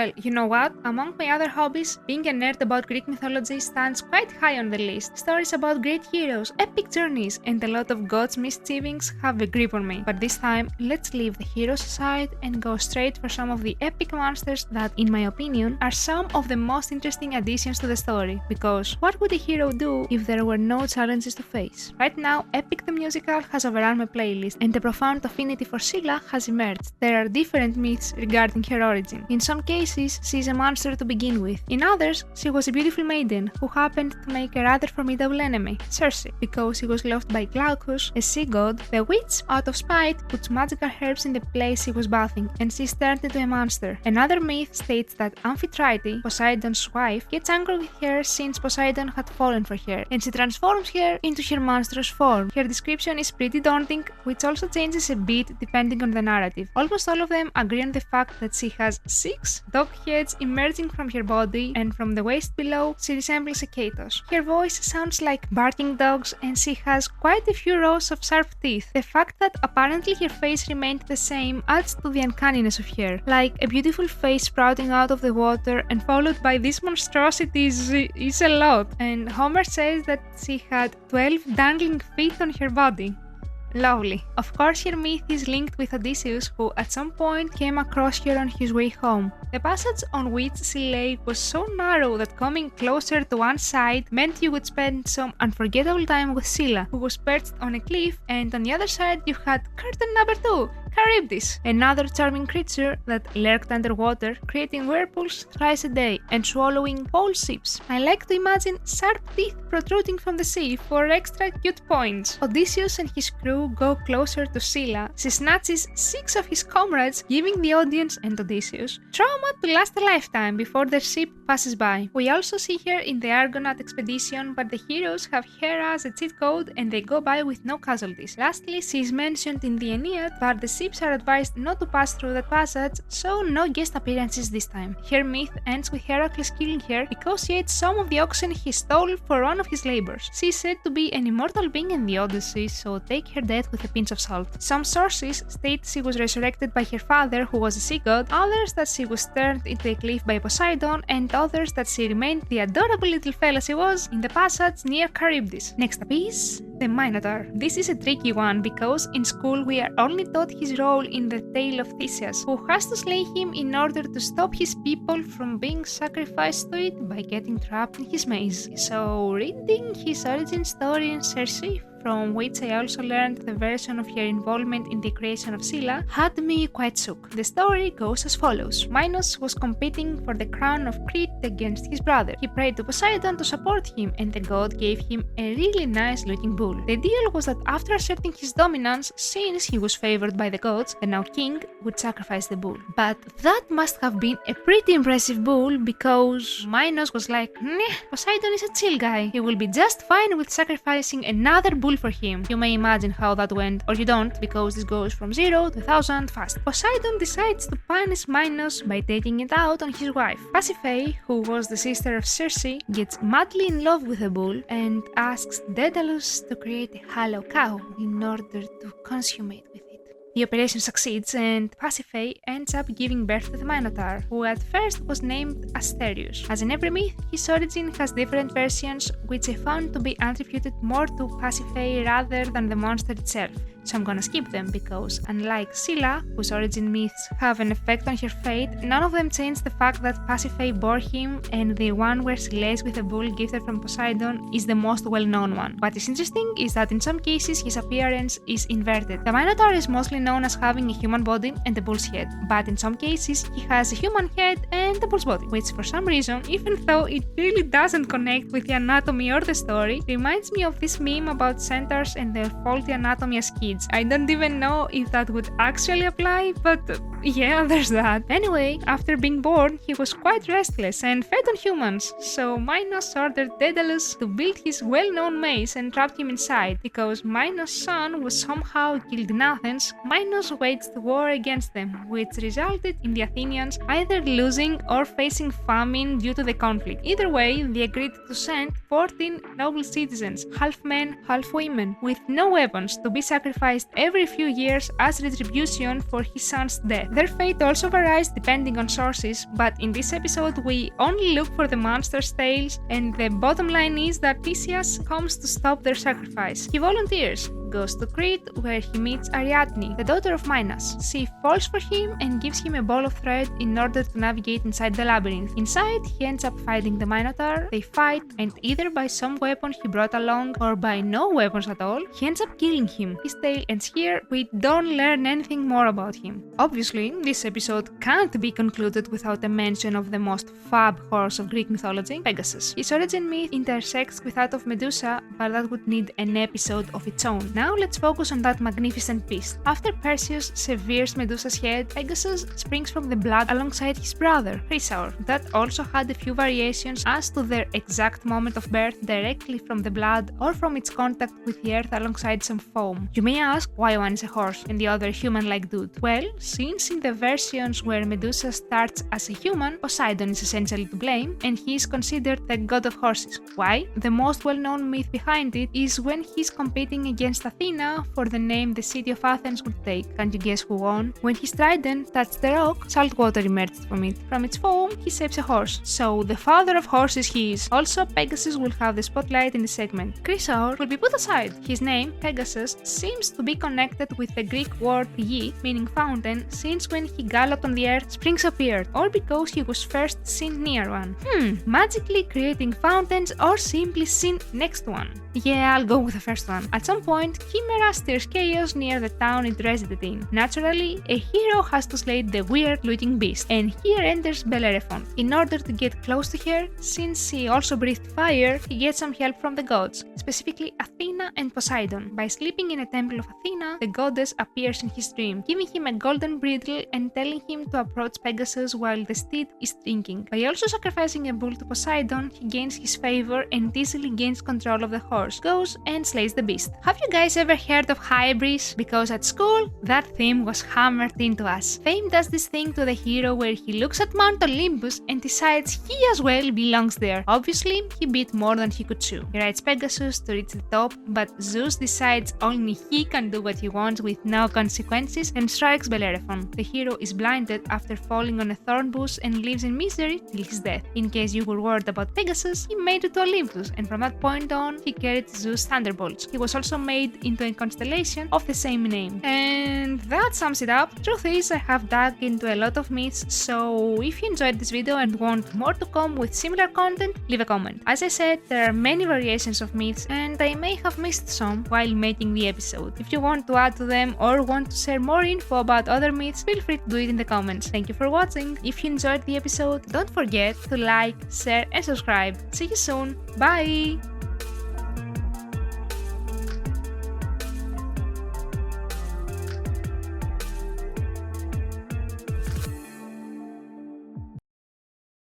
Well, you know what? Among my other hobbies, being a nerd about Greek mythology stands quite high on the list. Stories about great heroes, epic journeys, and a lot of gods' misgivings have a grip on me. But this time, let's leave the heroes aside and go straight for some of the epic monsters that, in my opinion, are some of the most interesting additions to the story. Because what would a hero do if there were no challenges to face? Right now, Epic the Musical has overrun my playlist, and a profound affinity for Scylla has emerged. There are different myths regarding her origin. In some cases, she is a monster to begin with. In others, she was a beautiful maiden who happened to make a rather formidable enemy, Circe, because she was loved by Glaucus, a sea god. The witch, out of spite, puts magical herbs in the place she was bathing, and she's turned into a monster. Another myth states that Amphitrite, Poseidon's wife, gets angry with her since Poseidon had fallen for her, and she transforms her into her monstrous form. Her description is pretty daunting, which also changes a bit depending on the narrative. Almost all of them agree on the fact that she has 6 dog heads emerging from her body, and from the waist below, she resembles a Katos. Her voice sounds like barking dogs, and she has quite a few rows of sharp teeth. The fact that apparently her face remained the same adds to the uncanniness of her, like a beautiful face sprouting out of the water and followed by these monstrosities is a lot. And Homer says that she had 12 dangling feet on her body. Lovely. Of course, her myth is linked with Odysseus, who at some point came across her on his way home. The passage on which she lay was so narrow that coming closer to one side meant you would spend some unforgettable time with Scylla, who was perched on a cliff, and on the other side you had curtain number 2, Charybdis, another charming creature that lurked underwater, creating whirlpools thrice a day and swallowing whole ships. I like to imagine sharp teeth protruding from the sea for extra cute points. Odysseus and his crew go closer to Scylla. She snatches 6 of his comrades, giving the audience and Odysseus trauma to last a lifetime before their ship passes by. We also see her in the Argonaut expedition, but the heroes have her as a cheat code and they go by with no casualties. Lastly, she is mentioned in the Aeneid, but the ships are advised not to pass through that passage, so no guest appearances this time. Her myth ends with Heracles killing her because she ate some of the oxen he stole for one of his labors. She is said to be an immortal being in the Odyssey, so take her death with a pinch of salt. Some sources state she was resurrected by her father, who was a sea god, others that she was turned into a cliff by Poseidon, and others that she remained the adorable little fella she was in the passage near Charybdis. Next up is the Minotaur. This is a tricky one because in school we are only taught his role in the tale of Theseus, who has to slay him in order to stop his people from being sacrificed to it by getting trapped in his maze. So reading his origin story in Circe, from which I also learned the version of her involvement in the creation of Scylla, had me quite shook. The story goes as follows. Minos was competing for the crown of Crete against his brother. He prayed to Poseidon to support him, and the god gave him a really nice looking bull. The deal was that after asserting his dominance, since he was favored by the gods, the now king would sacrifice the bull. But that must have been a pretty impressive bull, because Minos was like, "Nah, Poseidon is a chill guy. He will be just fine with sacrificing another bull for him." You may imagine how that went, or you don't, because this goes from 0 to 1000 fast. Poseidon decides to punish Minos by taking it out on his wife. Pasiphae, who was the sister of Circe, gets madly in love with the bull and asks Daedalus to create a hollow cow in order to consummate with it. The operation succeeds, and Pasiphae ends up giving birth to the Minotaur, who at first was named Asterius. As in every myth, his origin has different versions, which I found to be attributed more to Pasiphae rather than the monster itself. So I'm gonna skip them because, unlike Scylla, whose origin myths have an effect on her fate, none of them change the fact that Pasiphae bore him, and the one where she lays with a bull gifted from Poseidon is the most well-known one. What is interesting is that in some cases his appearance is inverted. The Minotaur is mostly known as having a human body and a bull's head, but in some cases he has a human head and a bull's body, which for some reason, even though it really doesn't connect with the anatomy or the story, reminds me of this meme about centaurs and their faulty anatomy as kids. I don't even know if that would actually apply, but yeah, there's that. Anyway, after being born, he was quite restless and fed on humans, so Minos ordered Daedalus to build his well-known maze and trapped him inside. Because Minos' son was somehow killed in Athens, Minos waged war against them, which resulted in the Athenians either losing or facing famine due to the conflict. Either way, they agreed to send 14 noble citizens, half men, half women, with no weapons, to be sacrificed every few years as retribution for his son's death. Their fate also varies depending on sources, but in this episode we only look for the monster's tales, and the bottom line is that Theseus comes to stop their sacrifice. He volunteers, goes to Crete where he meets Ariadne, the daughter of Minos. She falls for him and gives him a ball of thread in order to navigate inside the labyrinth. Inside, he ends up fighting the Minotaur. They fight, and either by some weapon he brought along or by no weapons at all, he ends up killing him. His tale ends here. We don't learn anything more about him. Obviously, this episode can't be concluded without a mention of the most fab horse of Greek mythology, Pegasus. His origin myth intersects with that of Medusa, but that would need an episode of its own. Now let's focus on that magnificent beast. After Perseus severes Medusa's head, Pegasus springs from the blood alongside his brother, Chrysaor. That also had a few variations as to their exact moment of birth, directly from the blood or from its contact with the earth alongside some foam. You may ask why one is a horse and the other human-like dude. Well, since in the versions where Medusa starts as a human, Poseidon is essentially to blame, and he is considered the god of horses. Why? The most well-known myth behind it is when he's competing against Athena for the name the city of Athens would take. Can you guess who won? When his trident touched the rock, salt water emerged from it. From its foam, he shapes a horse. So, the father of horses he is. Also, Pegasus will have the spotlight in the segment. Chrysaor will be put aside. His name, Pegasus, seems to be connected with the Greek word yi, meaning fountain, since when he galloped on the earth, springs appeared, or because he was first seen near one. Magically creating fountains or simply seen next to one. Yeah, I'll go with the first one. At some point, Chimera stirs chaos near the town it resided in. Naturally, a hero has to slay the weird-looking beast, and here enters Bellerophon. In order to get close to her, since she also breathed fire, he gets some help from the gods, specifically Athena and Poseidon. By sleeping in a temple of Athena, the goddess appears in his dream, giving him a golden bridle and telling him to approach Pegasus while the steed is drinking. By also sacrificing a bull to Poseidon, he gains his favor and easily gains control of the horse, goes and slays the beast. Have you guys ever heard of hybris? Because at school, that theme was hammered into us. Fame does this thing to the hero where he looks at Mount Olympus and decides he as well belongs there. Obviously, he bit more than he could chew. He rides Pegasus to reach the top, but Zeus decides only he can do what he wants with no consequences and strikes Bellerophon. The hero is blinded after falling on a thorn bush and lives in misery till his death. In case you were worried about Pegasus, he made it to Olympus, and from that point on, he carried Zeus' thunderbolts. He was also made into a constellation of the same name. And that sums it up. Truth is, I have dug into a lot of myths, so if you enjoyed this video and want more to come with similar content, leave a comment. As I said, there are many variations of myths, and I may have missed some while making the episode. If you want to add to them or want to share more info about other myths, feel free to do it in the comments. Thank you for watching. If you enjoyed the episode, don't forget to like, share and subscribe. See you soon. Bye!